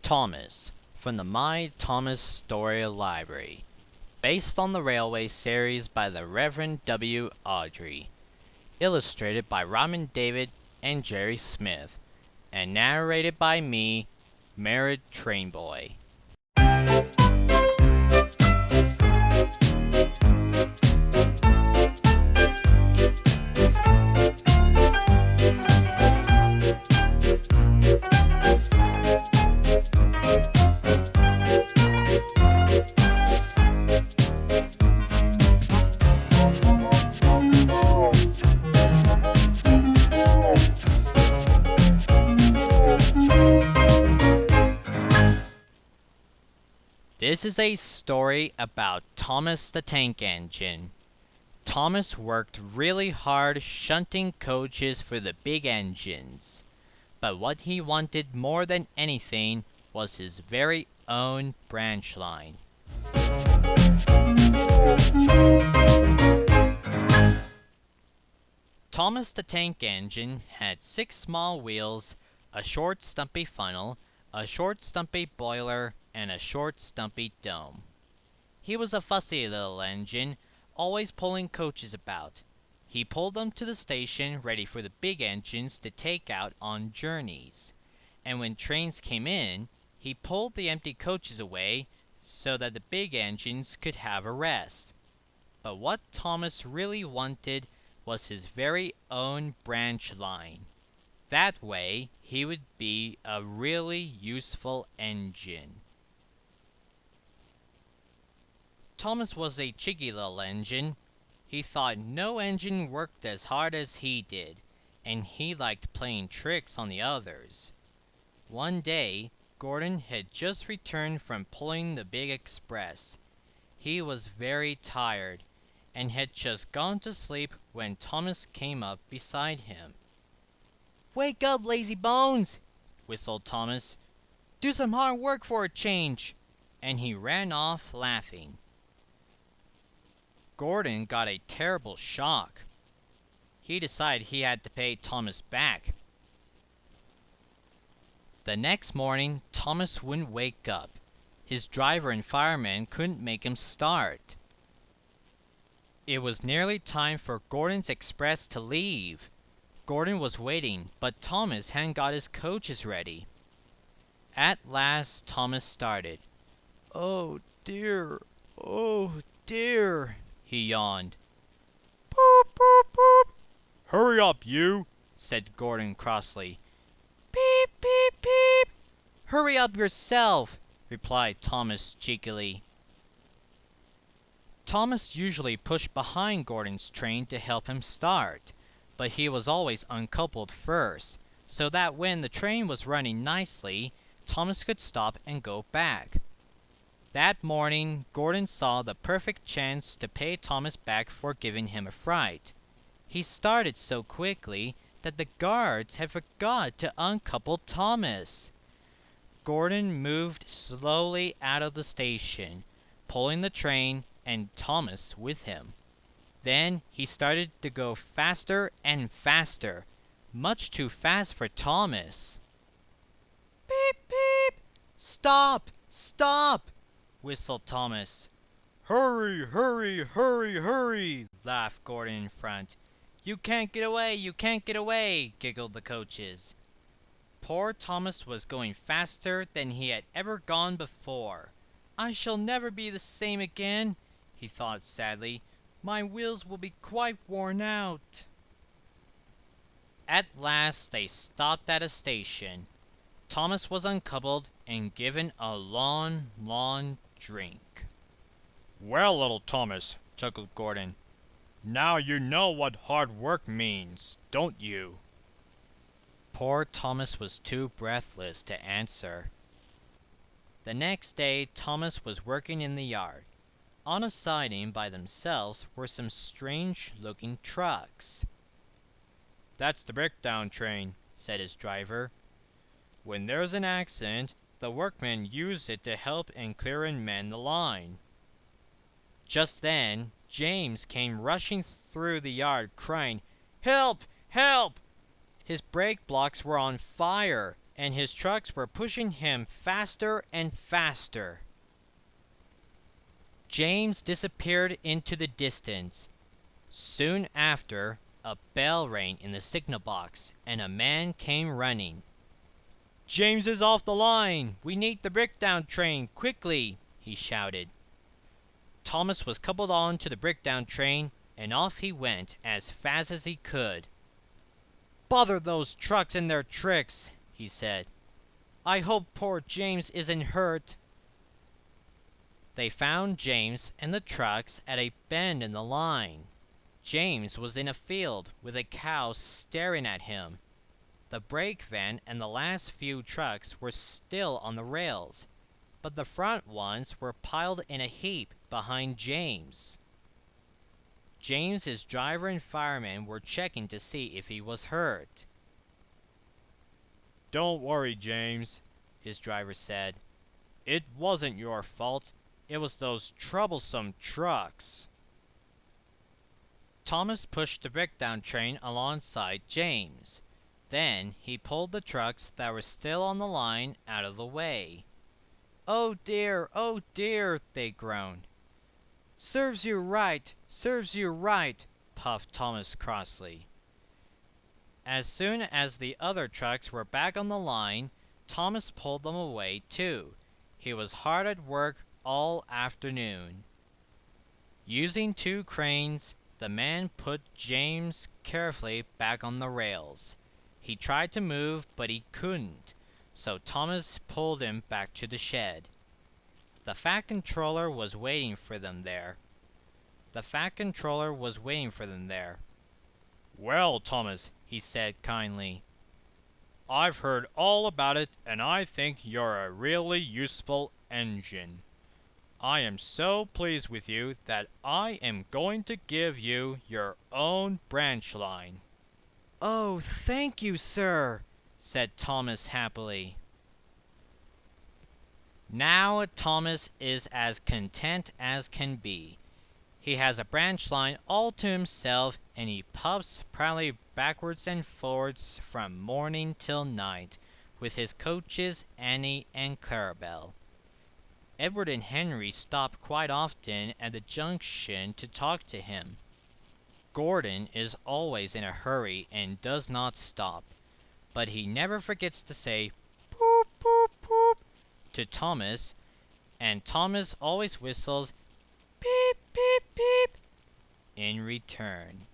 Thomas from the My Thomas Story Library, based on the Railway series by the Reverend W. Awdry, illustrated by Robin David and Jerry Smith, and narrated by me, Merritt Trainboy. This is a story about Thomas the Tank Engine. Thomas worked really hard shunting coaches for the big engines, but what he wanted more than anything was his very own branch line. Thomas the Tank Engine had 6 small wheels, a short stumpy funnel, a short stumpy boiler, and a short stumpy dome. He was a fussy little engine, always pulling coaches about. He pulled them to the station ready for the big engines to take out on journeys. And when trains came in, he pulled the empty coaches away so that the big engines could have a rest. But what Thomas really wanted was his very own branch line. That way, he would be a really useful engine. Thomas was a cheeky little engine. He thought no engine worked as hard as he did, and he liked playing tricks on the others. One day, Gordon had just returned from pulling the big express. He was very tired, and had just gone to sleep when Thomas came up beside him. "Wake up, lazy bones!" whistled Thomas. "Do some hard work for a change!" And he ran off laughing. Gordon got a terrible shock. He decided he had to pay Thomas back. The next morning, Thomas wouldn't wake up. His driver and fireman couldn't make him start. It was nearly time for Gordon's express to leave. Gordon was waiting, but Thomas hadn't got his coaches ready. At last, Thomas started. "Oh dear, oh dear," he yawned. "Boop, boop, boop." "Hurry up, you," said Gordon crossly. "Beep, beep, beep." "Hurry up yourself," replied Thomas cheekily. Thomas usually pushed behind Gordon's train to help him start, but he was always uncoupled first, so that when the train was running nicely, Thomas could stop and go back. That morning, Gordon saw the perfect chance to pay Thomas back for giving him a fright. He started so quickly that the guards had forgot to uncouple Thomas. Gordon moved slowly out of the station, pulling the train and Thomas with him. Then he started to go faster and faster, much too fast for Thomas. "Beep, beep! Stop! Stop!" whistled Thomas. "Hurry, hurry, hurry, hurry!" laughed Gordon in front. "You can't get away! You can't get away!" giggled the coaches. Poor Thomas was going faster than he had ever gone before. "I shall never be the same again," he thought sadly. "My wheels will be quite worn out." At last they stopped at a station. Thomas was uncoupled and given a long, long drink. "Well, little Thomas," chuckled Gordon, "now you know what hard work means, don't you?" Poor Thomas was too breathless to answer. The next day Thomas was working in the yard. On a siding by themselves were some strange-looking trucks. "That's the breakdown train," said his driver. "When there's an accident, the workmen use it to help in clear and mend the line." Just then, James came rushing through the yard, crying, "Help! Help!" His brake blocks were on fire. and his trucks were pushing him faster and faster. James disappeared into the distance. Soon after, a bell rang in the signal box, and a man came running. "James is off the line! We need the breakdown train, quickly!" he shouted. Thomas was coupled on to the breakdown train, and off he went as fast as he could. "Bother those trucks and their tricks," he said. "I hope poor James isn't hurt." They found James and the trucks at a bend in the line. James was in a field with a cow staring at him. The brake van and the last few trucks were still on the rails, but the front ones were piled in a heap behind James. James's driver and fireman were checking to see if he was hurt. "Don't worry, James," his driver said. "It wasn't your fault. It was those troublesome trucks." Thomas pushed the breakdown train alongside James. Then he pulled the trucks that were still on the line out of the way. "Oh dear, they groaned. Serves you right, puffed Thomas crossly. As soon as the other trucks were back on the line, Thomas pulled them away too. He was hard at work all afternoon. Using 2 cranes, the man put James carefully back on the rails. He tried to move, but he couldn't, so Thomas pulled him back to the shed. The Fat Controller was waiting for them there. "Well, Thomas," he said kindly, "I've heard all about it, and I think you're a really useful engine. I am so pleased with you that I am going to give you your own branch line." "Oh, thank you, sir," said Thomas happily. Now Thomas is as content as can be. He has a branch line all to himself, and he puffs proudly backwards and forwards from morning till night with his coaches Annie and Clarabelle. Edward and Henry stop quite often at the junction to talk to him. Gordon is always in a hurry and does not stop, but he never forgets to say "poop, poop, poop" to Thomas, and Thomas always whistles "beep, beep, beep" in return.